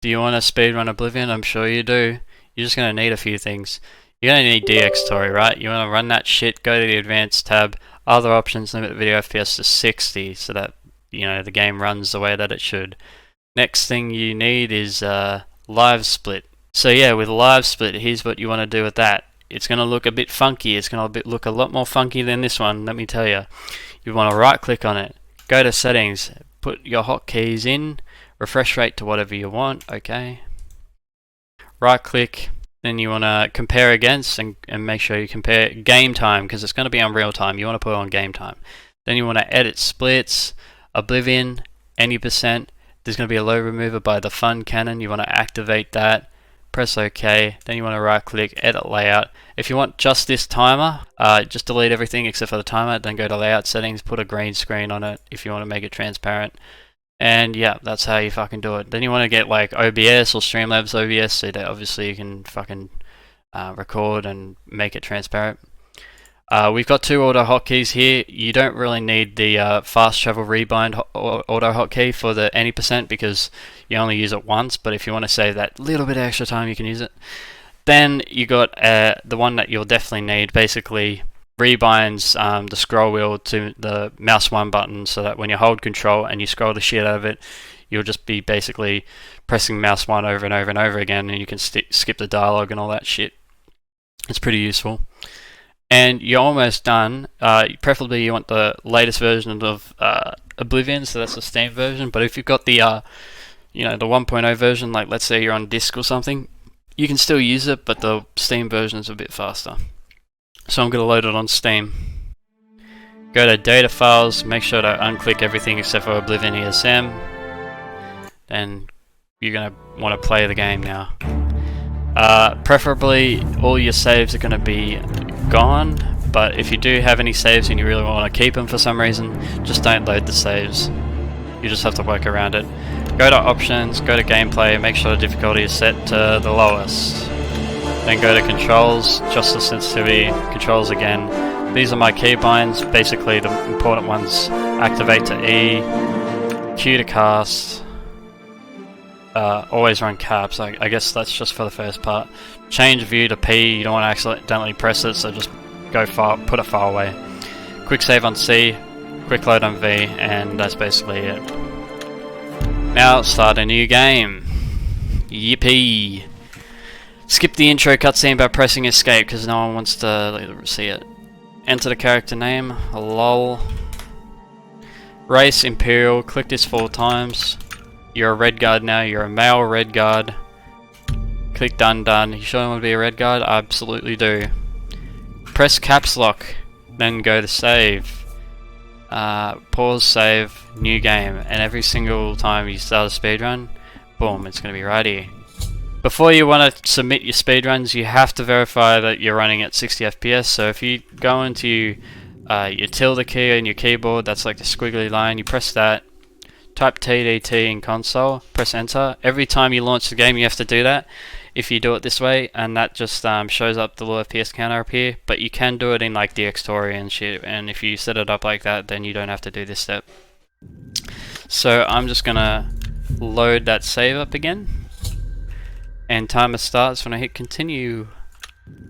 Do you want to speedrun Oblivion? I'm sure you do. You're just going to need a few things. You're going to need DX Story, right? You want to run that shit, go to the Advanced tab, other options, limit video FPS to 60 so that, the game runs the way that it should. Next thing you need is Live Split. So yeah, with Live Split, here's what you want to do with that. It's going to look a bit funky. It's going to look a lot more funky than this one, let me tell you. You want to right click on it, go to settings, put your hotkeys in, refresh rate to whatever you want, okay. Right click, then you want to compare against and make sure you compare game time because it's going to be on real time. You want to put it on game time. Then you want to edit splits, Oblivion, any percent. There's going to be a low remover by the fun cannon. You want to activate that. Press OK. Then you want to right click, edit layout. If you want just this timer, just delete everything except for the timer. Then go to layout settings, put a green screen on it if you want to make it transparent. And yeah, that's how you fucking do it. Then you want to get like OBS or Streamlabs OBS so that obviously you can fucking record and make it transparent. We've got two auto hotkeys here. You don't really need the fast travel rebind auto hotkey for the any percent because you only use it once, but if you want to save that little bit of extra time you can use it. Then you got the one that you'll definitely need, basically rebinds the scroll wheel to the mouse 1 button so that when you hold control and you scroll the shit out of it, you'll just be basically pressing mouse 1 over and over and over again, and you can skip the dialogue and all that shit. It's pretty useful. And you're almost done. Preferably you want the latest version of Oblivion, so that's the Steam version. But if you've got the the 1.0 version, like let's say you're on disc or something, you can still use it, but the Steam version is a bit faster. So I'm going to load it on Steam. Go to data files, make sure to unclick everything except for Oblivion ESM. Then you're going to want to play the game now. Preferably all your saves are going to be gone, but if you do have any saves and you really want to keep them for some reason, just don't load the saves. You just have to work around it. Go to options, go to gameplay, make sure the difficulty is set to the lowest. Then go to controls, adjust the sensitivity, controls again. These are my keybinds, basically the important ones. Activate to E, Q to cast, always run caps, I guess that's just for the first part. Change view to P, you don't want to accidentally press it, so just go far, put it far away. Quick save on C, quick load on V, and that's basically it. Now start a new game. Yippee! Skip the intro cutscene by pressing escape because no one wants to see it. Enter the character name, lol. Race, Imperial, click this 4 times. You're a red guard now, you're a male red guard. Click done. You sure you want to be a red guard? I absolutely do. Press caps lock, then go to save. Pause, save, new game, and every single time you start a speedrun, boom, it's going to be right here. Before you want to submit your speedruns, you have to verify that you're running at 60 FPS, so if you go into your tilde key on your keyboard, that's like the squiggly line, you press that, type TDT in console, press enter. Every time you launch the game you have to do that if you do it this way, and that just shows up the low FPS counter up here, but you can do it in like DX Story and shit, and if you set it up like that then you don't have to do this step. So I'm just gonna load that save up again, and timer starts when I hit continue.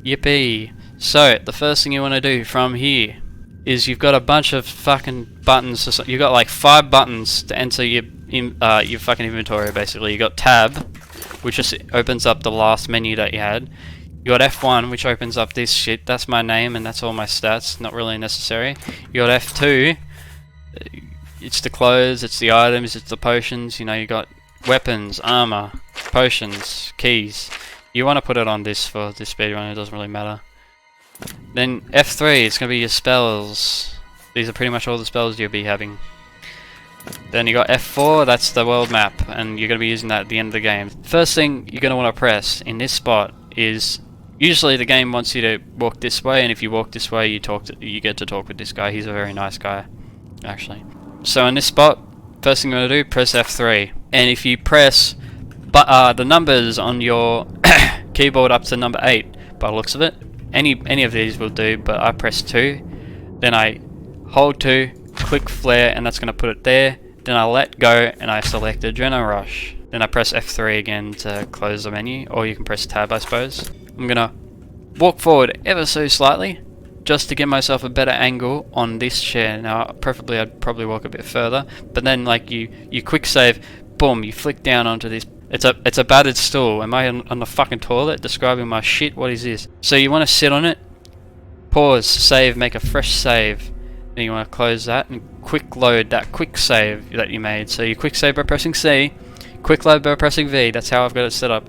Yippee! So the first thing you want to do from here is you've got a bunch of fucking buttons. You've got like 5 buttons to enter your fucking inventory. Basically, you got tab, which just opens up the last menu that you had. You got F1, which opens up this shit. That's my name and that's all my stats. Not really necessary. You got F2. It's the clothes, it's the items, it's the potions. You know, you got weapons, armor, potions, keys. You want to put it on this for this speedrun. It doesn't really matter. Then F3, it's going to be your spells. These are pretty much all the spells you'll be having. Then you got F4, that's the world map, and you're going to be using that at the end of the game. First thing you're going to want to press in this spot is, usually the game wants you to walk this way, and if you walk this way you get to talk with this guy. He's a very nice guy, actually. So in this spot, first thing you're going to do, press F3. And if you press the numbers on your keyboard up to number 8, by the looks of it, any of these will do, but I press 2, then I hold 2, click flare, and that's going to put it there. Then I let go and I select Adrenaline Rush. Then I press F3 again to close the menu, or you can press tab, I suppose. I'm gonna walk forward ever so slightly, just to give myself a better angle on this chair. Now, preferably I'd probably walk a bit further, but then like you quick save, boom, you flick down onto this. It's a battered stool. Am I on the fucking toilet describing my shit? What is this? So you want to sit on it, pause, save, make a fresh save. Then you want to close that and quick load that quick save that you made. So you quick save by pressing C, quick load by pressing V. That's how I've got it set up.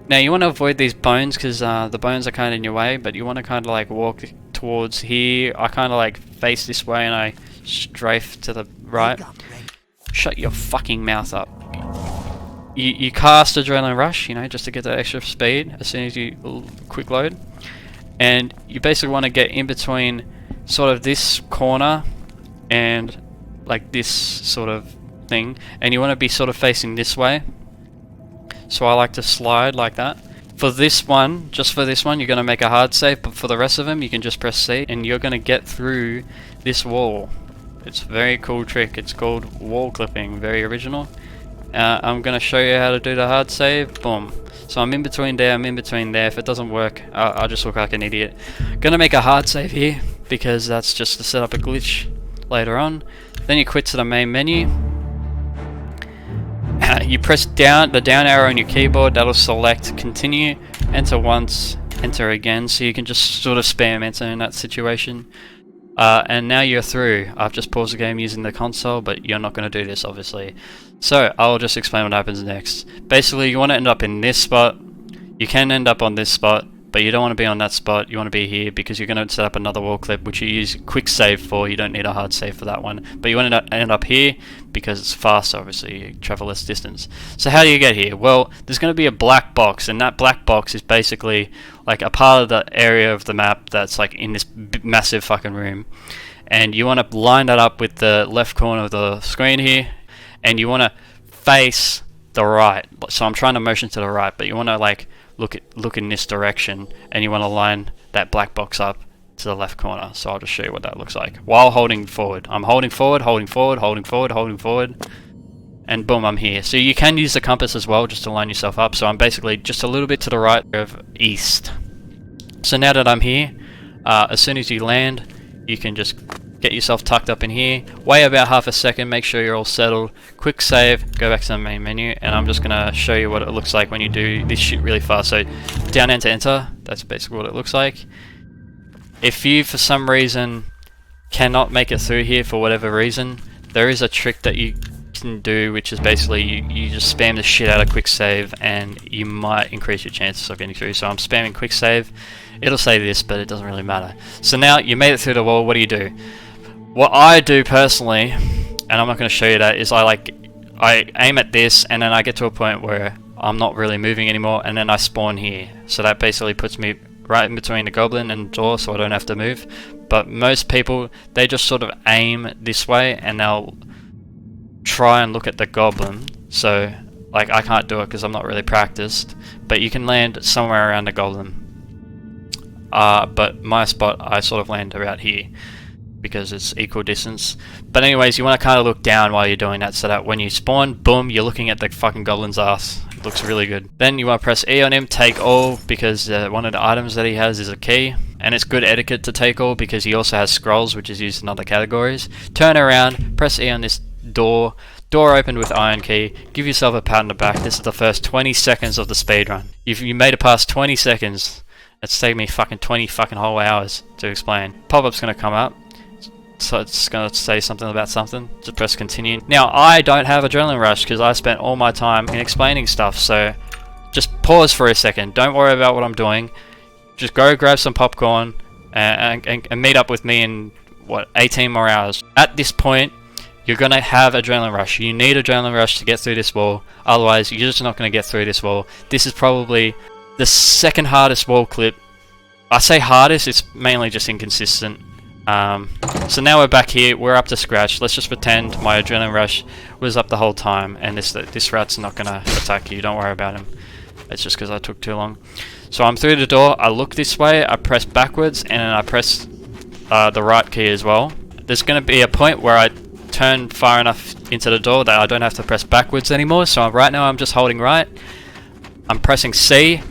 Now you want to avoid these bones because the bones are kind of in your way, but you want to kind of like walk towards here. I kind of like face this way and I strafe to the right. Shut your fucking mouth up. You cast Adrenaline Rush, you know, just to get that extra speed as soon as you quick load. And you basically want to get in between sort of this corner and like this sort of thing. And you want to be sort of facing this way. So I like to slide like that. For this one, just for this one, you're going to make a hard save. But for the rest of them, you can just press C. And you're going to get through this wall. It's a very cool trick. It's called wall clipping. Very original. I'm going to show you how to do the hard save. Boom. So I'm in between there, I'm in between there. If it doesn't work, I'll just look like an idiot. Going to make a hard save here, because that's just to set up a glitch later on. Then you quit to the main menu. You press down the down arrow on your keyboard, that'll select continue, enter once, enter again, so you can just sort of spam enter in that situation. And now you're through. I've just paused the game using the console, but you're not going to do this obviously. So I'll just explain what happens next. Basically, you want to end up in this spot. You can end up on this spot, but you don't want to be on that spot. You want to be here because you're going to set up another wall clip, which you use quick save for. You don't need a hard save for that one. But you want to end up here because it's faster, obviously. You travel less distance. So how do you get here? Well, there's going to be a black box, and that black box is basically like a part of the area of the map that's like in this massive fucking room. And you want to line that up with the left corner of the screen here, and you want to face the right. So I'm trying to motion to the right, but you want to like look in this direction, and you want to line that black box up to the left corner. So I'll just show you what that looks like while holding forward. I'm holding forward, holding forward, holding forward, holding forward, and boom, I'm here. So you can use the compass as well just to line yourself up. So I'm basically just a little bit to the right of east. So now that I'm here, as soon as you land, you can just get yourself tucked up in here, wait about half a second, make sure you're all settled, quick save, go back to the main menu, and I'm just going to show you what it looks like when you do this shit really fast. So down enter enter, that's basically what it looks like. If you for some reason cannot make it through here for whatever reason, there is a trick that you can do, which is basically you just spam the shit out of quick save and you might increase your chances of getting through. So I'm spamming quick save, it'll say this, but it doesn't really matter. So now you made it through the wall, what do? What I do personally, and I'm not going to show you that, is I aim at this and then I get to a point where I'm not really moving anymore, and then I spawn here. So that basically puts me right in between the goblin and the door, so I don't have to move. But most people, they just sort of aim this way and they'll try and look at the goblin. So like I can't do it because I'm not really practiced, but you can land somewhere around the goblin. But my spot, I sort of land around here because it's equal distance. But anyways, you want to kind of look down while you're doing that, so that when you spawn, boom, you're looking at the fucking goblin's ass. It looks really good. Then you want to press E on him, take all, because one of the items that he has is a key, and it's good etiquette to take all because he also has scrolls, which is used in other categories. Turn around, press E on this door opened with iron key, give yourself a pat on the back. This is the first 20 seconds of the speedrun. If you made it past 20 seconds, it's taken me fucking 20 fucking whole hours to explain. Pop-up's gonna come up. So it's going to say something about something. Just press continue. Now I don't have adrenaline rush because I spent all my time in explaining stuff, so just pause for a second. Don't worry about what I'm doing. Just go grab some popcorn and meet up with me in, what, 18 more hours. At this point, you're going to have adrenaline rush. You need adrenaline rush to get through this wall. Otherwise, you're just not going to get through this wall. This is probably the second hardest wall clip. I say hardest, it's mainly just inconsistent. So now we're back here, we're up to scratch. Let's just pretend my adrenaline rush was up the whole time and this rat's not gonna attack you, don't worry about him. It's just because I took too long. So I'm through the door, I look this way, I press backwards, and then I press the right key as well. There's gonna be a point where I turn far enough into the door that I don't have to press backwards anymore. So right now I'm just holding right. I'm pressing C,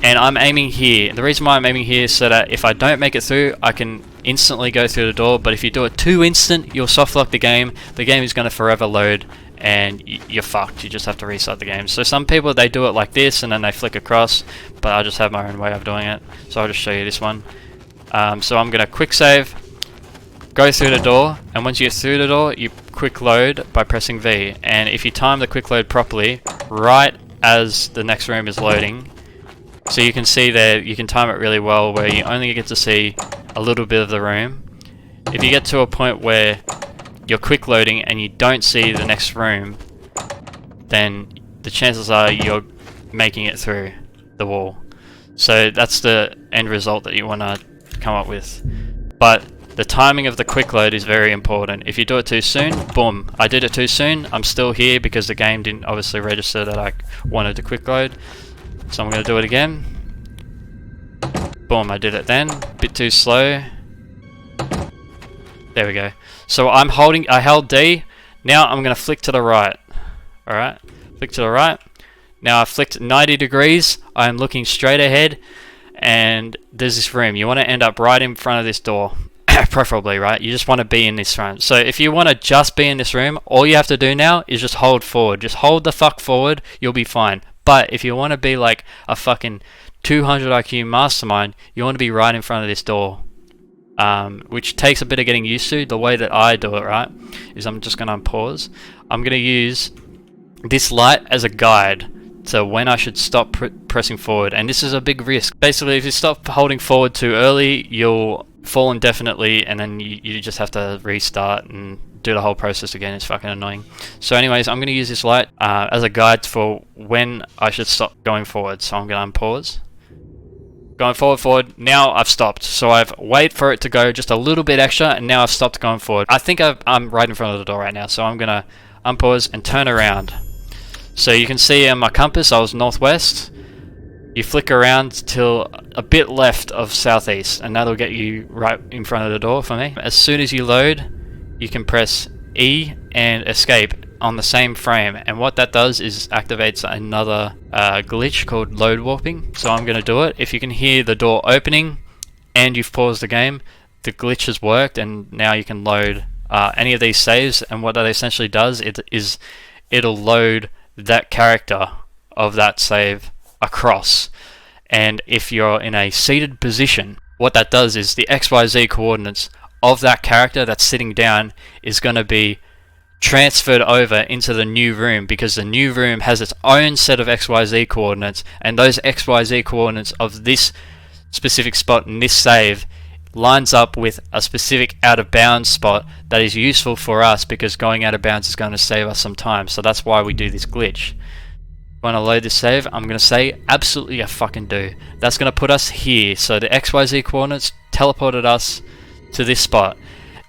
and I'm aiming here. The reason why I'm aiming here is so that if I don't make it through, I can instantly go through the door. But if you do it too instant, you'll soft lock the game. The game is going to forever load, and you're fucked. You just have to restart the game. So some people, they do it like this, and then they flick across. But I just have my own way of doing it. So I'll just show you this one. So I'm going to quick save, go through the door, and once you get through the door, you quick load by pressing V. And if you time the quick load properly, right as the next room is loading, so you can see there, you can time it really well where you only get to see a little bit of the room. If you get to a point where you're quick loading and you don't see the next room, then the chances are you're making it through the wall. So that's the end result that you want to come up with. But the timing of the quick load is very important. If you do it too soon, boom, I did it too soon, I'm still here because the game didn't obviously register that I wanted to quick load. So I'm going to do it again. Boom, I did it then. Bit too slow. There we go. So I held D. Now I'm going to flick to the right. Alright, flick to the right. Now I've flicked 90 degrees. I'm looking straight ahead, and there's this room. You want to end up right in front of this door. Preferably, right? You just want to be in this room. So if you want to just be in this room, all you have to do now is just hold forward. Just hold the fuck forward, you'll be fine. But if you want to be like a fucking 200 IQ mastermind, you want to be right in front of this door. Which takes a bit of getting used to. The way that I do it, right, is I'm just going to unpause. I'm going to use this light as a guide to when I should stop pressing forward. And this is a big risk. Basically, if you stop holding forward too early, you'll fall indefinitely, and then you just have to restart and do the whole process again. It's fucking annoying. So anyways, I'm going to use this light as a guide for when I should stop going forward. So I'm going to unpause. Going forward. Now I've stopped. So I've waited for it to go just a little bit extra, and now I've stopped going forward. I think I'm right in front of the door right now. So I'm going to unpause and turn around. So you can see on my compass I was northwest. You flick around till a bit left of southeast, and that'll get you right in front of the door for me. As soon as you load, you can press E and escape on the same frame, and what that does is activates another glitch called load warping. So I'm going to do it. If you can hear the door opening and you've paused the game, the glitch has worked, and now you can load any of these saves. And what that essentially does is it'll load that character of that save across. And if you're in a seated position, what that does is the XYZ coordinates of that character that's sitting down is going to be transferred over into the new room, because the new room has its own set of XYZ coordinates, and those XYZ coordinates of this specific spot in this save lines up with a specific out of bounds spot that is useful for us, because going out of bounds is going to save us some time. So that's why we do this glitch. When I load this save, I'm going to say absolutely a fucking do. That's going to put us here. So the XYZ coordinates teleported us to this spot.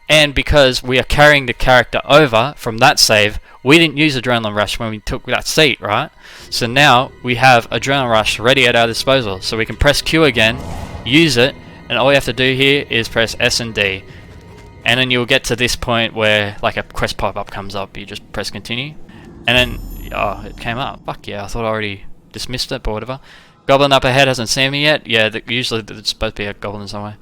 And because we are carrying the character over from that save, we didn't use Adrenaline Rush when we took that seat, right? So now we have Adrenaline Rush ready at our disposal. So we can press Q again, use it, and all you have to do here is press S and D. And then you'll get to this point where like a quest pop-up comes up. You just press continue. And then, oh, it came up. Fuck yeah, I thought I already dismissed it, but whatever. Goblin up ahead hasn't seen me yet. Yeah, usually it's supposed to be a goblin somewhere.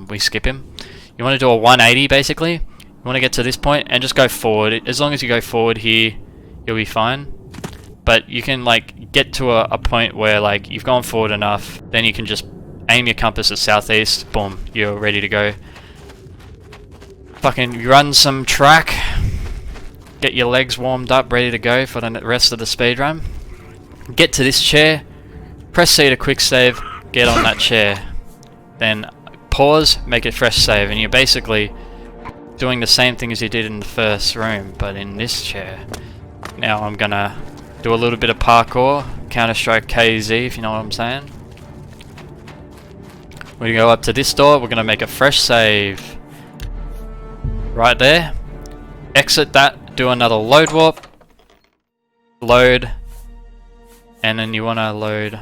We skip him. You want to do a 180 basically. You want to get to this point and just go forward. As long as you go forward here, you'll be fine. But you can like get to a point where like you've gone forward enough, then you can just aim your compass at southeast. Boom, you're ready to go. Fucking run some track. Get your legs warmed up, ready to go for the rest of the speedrun. Get to this chair, press C to quick save, get on that chair. Then pause, make a fresh save, and you're basically doing the same thing as you did in the first room, but in this chair. Now I'm gonna do a little bit of parkour, Counter-Strike KZ, if you know what I'm saying. We're gonna go up to this door, we're gonna make a fresh save. Right there. Exit that, do another load warp. Load. And then you wanna load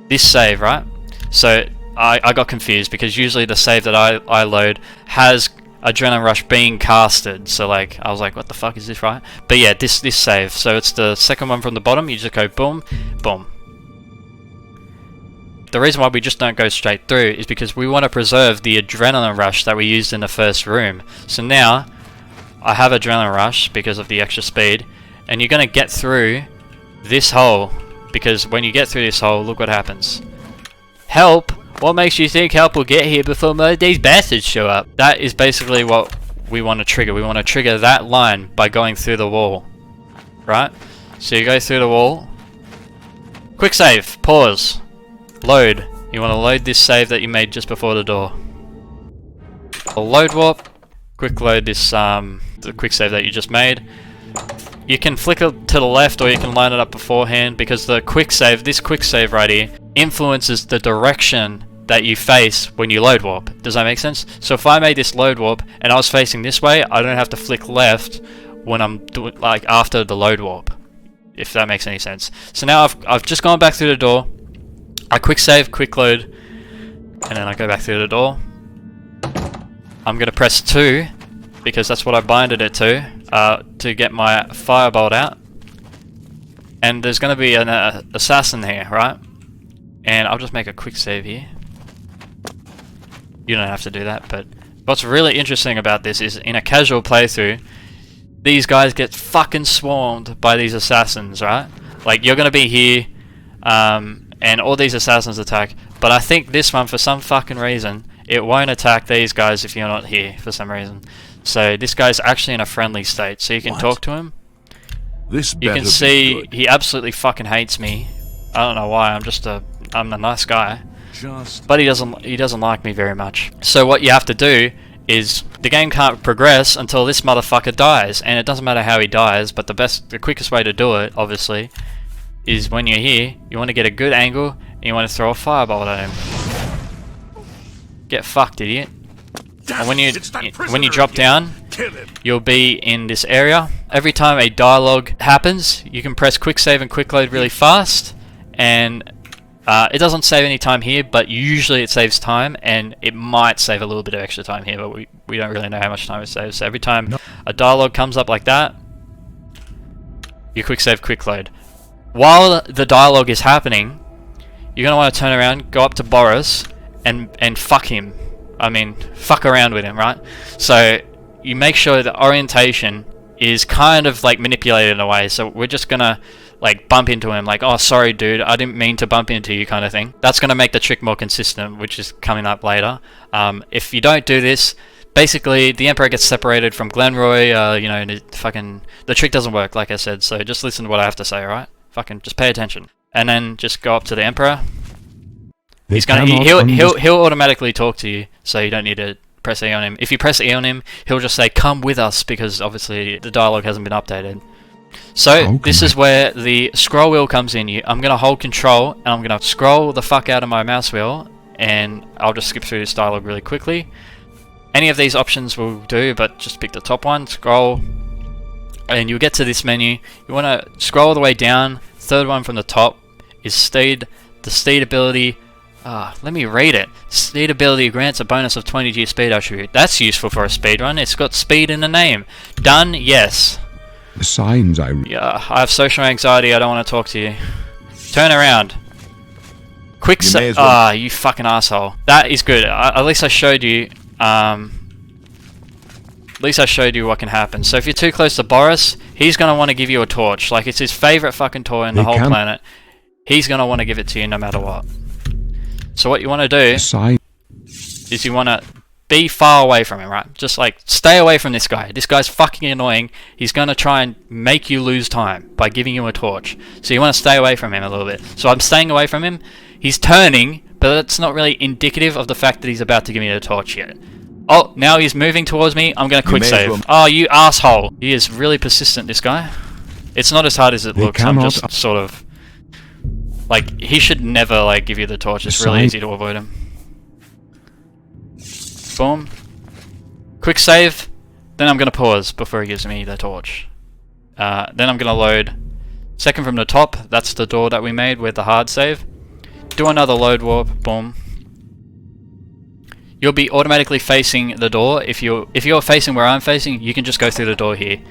this save, right? So I got confused because usually the save that I load has adrenaline rush being casted. So like, I was like, what the fuck is this, right? But yeah, this save. So it's the second one from the bottom. You just go boom, boom. The reason why we just don't go straight through is because we want to preserve the adrenaline rush that we used in the first room. So now, I have adrenaline rush because of the extra speed, and you're going to get through this hole, because when you get through this hole, look what happens. Help! What makes you think help will get here before most of these bastards show up? That is basically what we want to trigger. We want to trigger that line by going through the wall. Right? So you go through the wall. Quick save. Pause. Load. You want to load this save that you made just before the door. I'll load warp. Quick load this the quick save that you just made. You can flick it to the left, or you can line it up beforehand, because the quick save, this quick save right here, influences the direction that you face when you load warp. Does that make sense? So if I made this load warp and I was facing this way, I don't have to flick left when I'm doing, like, after the load warp, if that makes any sense. So now I've just gone back through the door. I quick save, quick load, and then I go back through the door. I'm gonna press 2 because that's what I binded it to get my firebolt out. And there's gonna be an assassin here, right? And I'll just make a quick save here. You don't have to do that, but what's really interesting about this is in a casual playthrough, these guys get fucking swarmed by these assassins, right? Like, you're gonna be here, and all these assassins attack, but I think this one, for some fucking reason, it won't attack these guys if you're not here, for some reason. So this guy's actually in a friendly state, so you can talk to him. You can see he absolutely fucking hates me. I don't know why, I'm a nice guy. But he doesn't like me very much. So what you have to do is, the game can't progress until this motherfucker dies, and it doesn't matter how he dies, but the quickest way to do it, obviously, is when you're here, you want to get a good angle, and you want to throw a firebolt at him. Get fucked, idiot. And when you drop down, you'll be in this area. Every time a dialogue happens, you can press quick save and quick load really fast, and it doesn't save any time here, but usually it saves time, and it might save a little bit of extra time here, but we don't really know how much time it saves. So every time a dialogue comes up like that, you quick save, quick load. While the dialogue is happening, you're going to want to turn around, go up to Boris, and fuck him. I mean, fuck around with him, right? So you make sure the orientation is kind of like manipulated in a way, so we're just going to like bump into him, like, oh sorry dude, I didn't mean to bump into you, kind of thing. That's going to make the trick more consistent, which is coming up later. If you don't do this, basically the Emperor gets separated from Glenroy, you know, the trick doesn't work, like I said, so just listen to what I have to say, alright? Fucking just pay attention. And then just go up to the Emperor. He'll automatically talk to you, so you don't need to press E on him. If you press E on him, he'll just say come with us, because obviously the dialogue hasn't been updated. So this is where the scroll wheel comes in. I'm going to hold control and I'm going to scroll the fuck out of my mouse wheel, and I'll just skip through this dialogue really quickly. Any of these options will do, but just pick the top one, scroll, and you'll get to this menu. You want to scroll all the way down. Third one from the top is Steed. The Steed ability, let me read it. Steed ability grants a bonus of 20 to your speed attribute. That's useful for a speedrun. It's got speed in the name. Done, yes. The signs Yeah, I have social anxiety, I don't want to talk to you. Turn around. Quick save. You fucking asshole. That is good. At least I showed you. At least I showed you what can happen. So if you're too close to Boris, he's gonna want to give you a torch. Like, it's his favorite fucking toy in the whole planet. He's gonna want to give it to you no matter what. So what you want to do is you want to be far away from him, right? Just like stay away from this guy. This guy's fucking annoying. He's gonna try and make you lose time by giving you a torch. So you want to stay away from him a little bit. So I'm staying away from him. He's turning, but that's not really indicative of the fact that he's about to give me the torch yet. Oh, now he's moving towards me. I'm gonna quick save. Oh, you asshole. He is really persistent, this guy. It's not as hard as it looks. I'm just sort of like, he should never like give you the torch. It's really easy to avoid him. Boom. Quick save. Then I'm gonna pause before he gives me the torch. Then I'm gonna load. Second from the top. That's the door that we made with the hard save. Do another load warp. Boom. you'll be automatically facing the door. If you're facing where I'm facing, you can just go through the door here.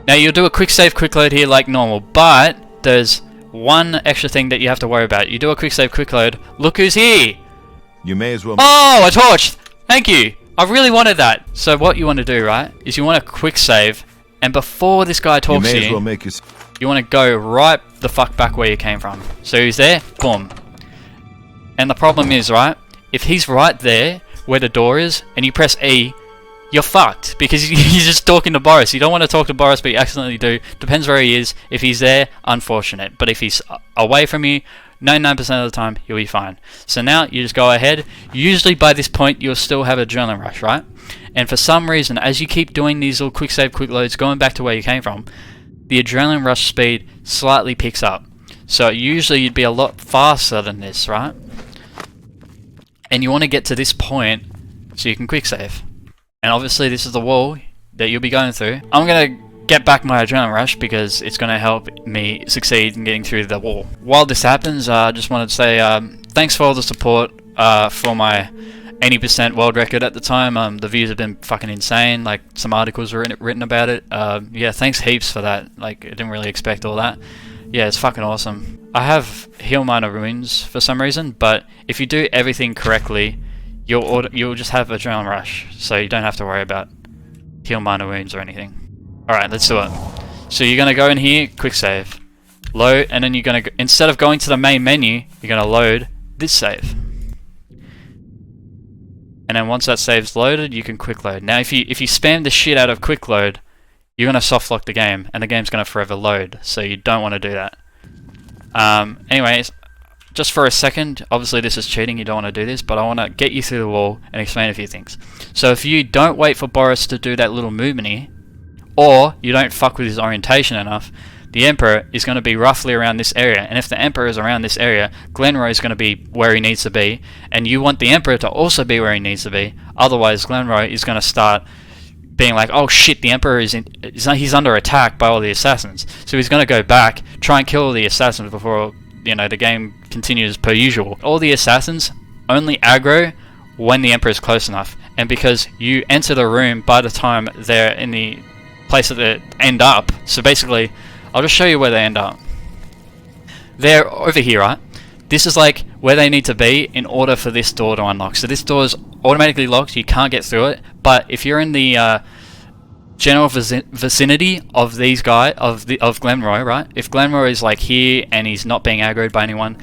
Now you'll do a quick save, quick load here like normal, but there's one extra thing that you have to worry about. You do a quick save, quick load. Look who's here! You may as well. Oh, a torch! Thank you! I really wanted that! So what you want to do, right, is you want to quick save, and before this guy talks to you, you want to go right the fuck back where you came from. So he's there, boom. And the problem is, right, if he's right there where the door is, and you press E, you're fucked, because you're just talking to Boris. You don't want to talk to Boris, but you accidentally do. Depends where he is. If he's there, unfortunate. But if he's away from you, 99% of the time, you'll be fine. So now, you just go ahead. Usually by this point, you'll still have adrenaline rush, right? And for some reason, as you keep doing these little quick save, quick loads, going back to where you came from, the adrenaline rush speed slightly picks up. So usually you'd be a lot faster than this, right? And you want to get to this point so you can quick save. And obviously this is the wall that you'll be going through. I'm going to get back my adrenaline rush because it's going to help me succeed in getting through the wall. While this happens, I just wanted to say thanks for all the support for my 80% world record at the time. The views have been fucking insane. Like, some articles were written about it. Yeah, thanks heaps for that. Like, I didn't really expect all that. Yeah, it's fucking awesome. I have heal minor wounds for some reason, but if you do everything correctly, you'll just have adrenaline rush, so you don't have to worry about heal minor wounds or anything. Alright, let's do it. So you're gonna go in here, quick save, load, and then you're gonna instead of going to the main menu, you're gonna load this save. And then once that save's loaded, you can quick load. Now if you spam the shit out of quick load, you're gonna soft lock the game, and the game's gonna forever load, so you don't want to do that. Anyways, just for a second, obviously this is cheating, you don't want to do this, but I want to get you through the wall and explain a few things. So if you don't wait for Boris to do that little movement here, or you don't fuck with his orientation enough, the Emperor is going to be roughly around this area, and if the Emperor is around this area, Glenroy is going to be where he needs to be, and you want the Emperor to also be where he needs to be, otherwise Glenroy is going to start being like, oh shit, the Emperor he's under attack by all the assassins, so he's going to go back, try and kill all the assassins before, you know, the game continues per usual. All the assassins only aggro when the Emperor is close enough, and because you enter the room by the time they're in the place that they end up, so basically, I'll just show you where they end up. They're over here, right? This is like where they need to be in order for this door to unlock. So this door is automatically locked, you can't get through it, but if you're in the general vicinity of these guys, of Glenroy, right? If Glenroy is like here and he's not being aggroed by anyone,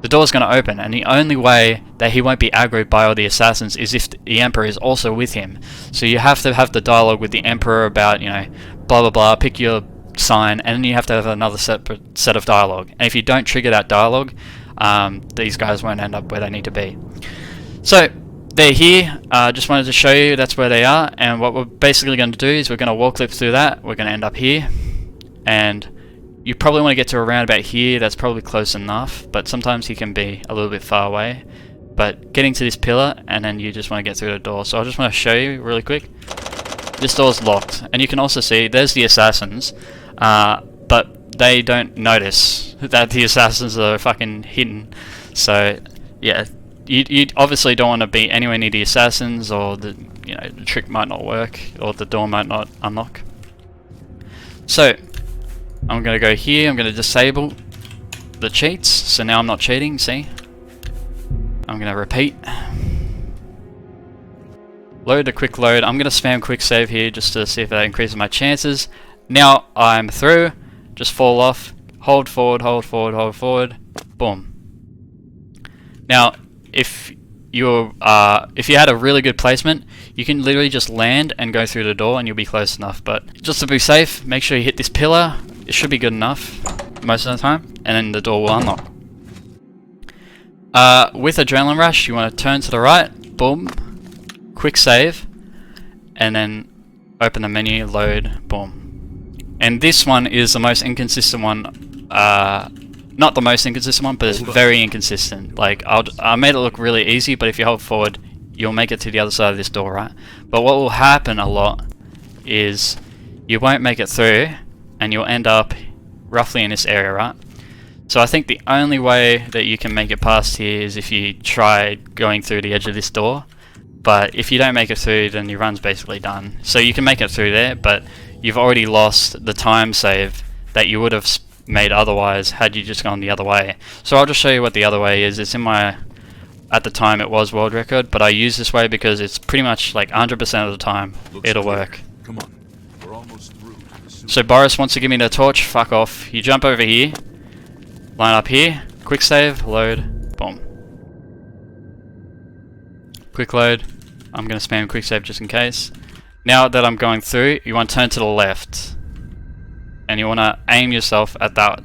the door's going to open, and the only way that he won't be aggroed by all the assassins is if the Emperor is also with him. So you have to have the dialogue with the Emperor about, you know, blah blah blah, pick your sign, and then you have to have another separate set of dialogue. And if you don't trigger that dialogue, these guys won't end up where they need to be. So they're here. Just wanted to show you that's where they are, and what we're basically going to do is we're going to wall clip through that. We're going to end up here, and you probably want to get to around about here. That's probably close enough, but sometimes he can be a little bit far away. But getting to this pillar, and then you just want to get through the door. So I just want to show you really quick. This door's locked, and you can also see there's the assassins, but they don't notice that the assassins are fucking hidden. So yeah, you obviously don't want to be anywhere near the assassins, or the trick might not work, or the door might not unlock. So I'm going to go here, I'm going to disable the cheats, so now I'm not cheating, see? I'm going to repeat. Load a quick load. I'm going to spam quick save here just to see if that increases my chances. Now I'm through, just fall off, hold forward, hold forward, hold forward, boom. Now if you had a really good placement, you can literally just land and go through the door and you'll be close enough. But just to be safe, make sure you hit this pillar. It should be good enough most of the time, and then the door will unlock. With Adrenaline Rush, you want to turn to the right, boom, quick save, and then open the menu, load, boom. And this one is the most inconsistent one. Not the most inconsistent one, but it's very inconsistent. Like, I made it look really easy, but if you hold forward, you'll make it to the other side of this door, right? But what will happen a lot is you won't make it through, and you'll end up roughly in this area, right? So I think the only way that you can make it past here is if you try going through the edge of this door. But if you don't make it through, then your run's basically done. So you can make it through there, but you've already lost the time save that you would have made otherwise had you just gone the other way. So I'll just show you what the other way is. It's in my, at the time it was world record, but I use this way because it's pretty much like 100% of the time it'll work. Come on. We're almost through. So Boris wants to give me the torch, fuck off. You jump over here, line up here, quick save, load, boom. Quick load. I'm going to spam quick save just in case. Now that I'm going through, you want to turn to the left. And you want to aim yourself at that.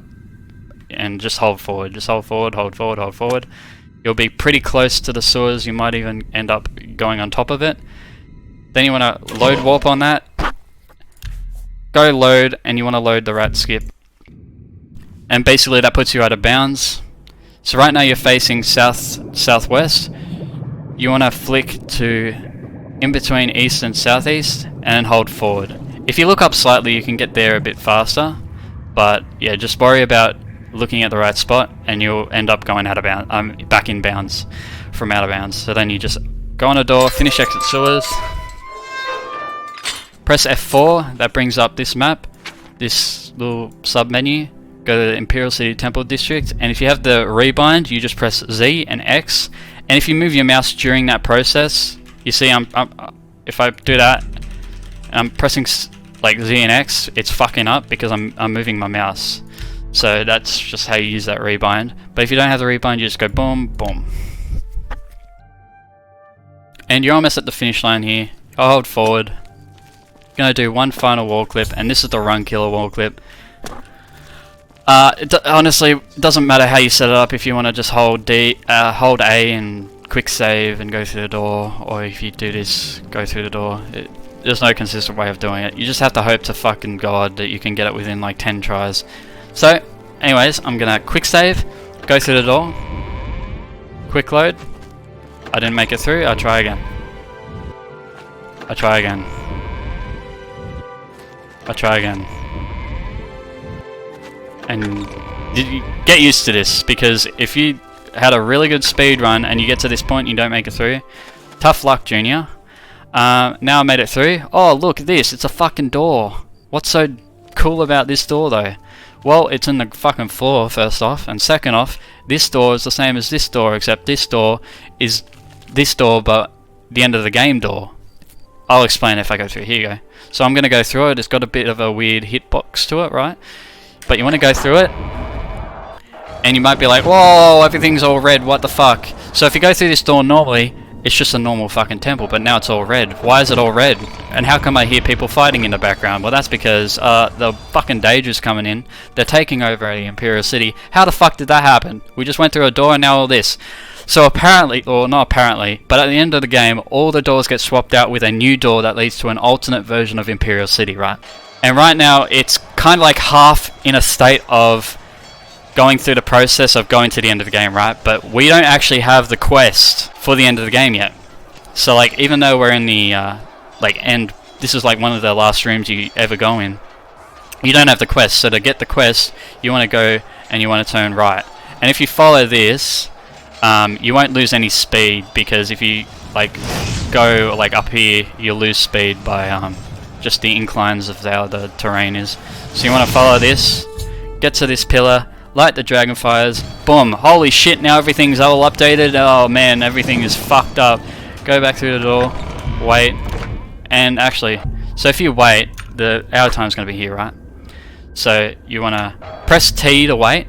And just hold forward. Just hold forward, hold forward, hold forward. You'll be pretty close to the sewers. You might even end up going on top of it. Then you want to load warp on that. Go load, and you want to load the rat skip. And basically that puts you out of bounds. So right now you're facing southwest. You want to flick to in between east and southeast and hold forward. If you look up slightly you can get there a bit faster, but yeah, just worry about looking at the right spot and you'll end up going out of bounds, back in bounds from out of bounds. So then you just go on a door, finish exit sewers, press F4, that brings up this map, this little sub menu, go to the Imperial City Temple District, and if you have the rebind you just press Z and X. And if you move your mouse during that process, you see if I do that, and I'm pressing like Z and X, it's fucking up because I'm moving my mouse. So that's just how you use that rebind. But if you don't have the rebind, you just go boom, boom. And you're almost at the finish line here. I'll hold forward. Gonna do one final wall clip, and this is the run killer wall clip. Honestly, it doesn't matter how you set it up. If you want to just hold hold A and quick save and go through the door, or if you do this, go through the door. There's no consistent way of doing it. You just have to hope to fucking God that you can get it within like 10 tries. So, anyways, I'm gonna quick save, go through the door, quick load. I didn't make it through. I'll try again. I try again. I try again. And get used to this, because if you had a really good speed run and you get to this point and you don't make it through, tough luck, Junior. Now I made it through. Oh, look at this, it's a fucking door. What's so cool about this door though? Well, it's in the fucking floor, first off, and second off, this door is the same as this door, except this door is this door but the end of the game door. I'll explain if I go through. Here you go. So I'm gonna go through it. It's got a bit of a weird hitbox to it, right? But you want to go through it, and you might be like, whoa, everything's all red, what the fuck? So if you go through this door normally, it's just a normal fucking temple, but now it's all red. Why is it all red? And how come I hear people fighting in the background? Well, that's because the fucking Daedra's coming in. They're taking over the Imperial City. How the fuck did that happen? We just went through a door and now all this. So apparently, or not apparently, but at the end of the game, all the doors get swapped out with a new door that leads to an alternate version of Imperial City, right? And right now, it's kind of like half in a state of going through the process of going to the end of the game, right? But we don't actually have the quest for the end of the game yet. So like, even though we're in the end, this is like one of the last rooms you ever go in, you don't have the quest. So to get the quest, you want to go and you want to turn right. And if you follow this, you won't lose any speed, because if you like go like up here, you'll lose speed by just the inclines of how the terrain is. So you want to follow this, get to this pillar, light the dragonfires, boom, holy shit, now everything's all updated. Oh man, everything is fucked up. Go back through the door, wait, and actually, so if you wait, our time's going to be here, right? So you want to press T to wait,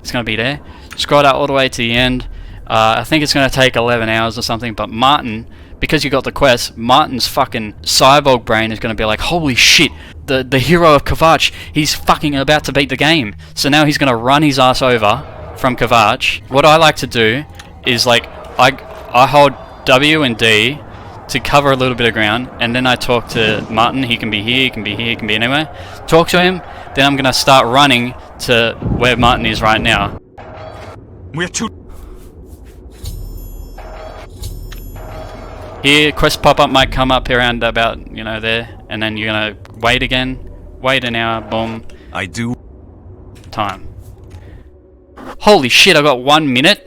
it's going to be there, scroll out all the way to the end. I think it's going to take 11 hours or something, but Martin, because you got the quest, Martin's fucking cyborg brain is going to be like, holy shit, the hero of Kvatch, he's fucking about to beat the game. So now he's going to run his ass over from Kvatch. What I like to do is like, I hold W and D to cover a little bit of ground, and then I talk to Martin. He can be here, he can be here, he can be anywhere. Talk to him, then I'm going to start running to where Martin is right now. We're too... Here, quest pop-up might come up around about, you know, there, and then you're gonna wait again, wait an hour, boom. I do. Time. Holy shit, I got 1 minute?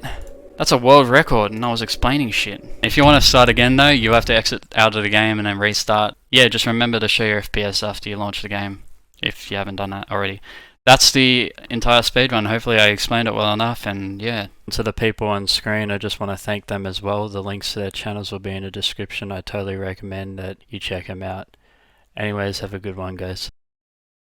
That's a world record, and I was explaining shit. If you want to start again though, you have to exit out of the game and then restart. Yeah, just remember to show your FPS after you launch the game, if you haven't done that already. That's the entire speedrun. Hopefully I explained it well enough, and yeah. To the people on screen, I just want to thank them as well. The links to their channels will be in the description. I totally recommend that you check them out. Anyways, have a good one, guys.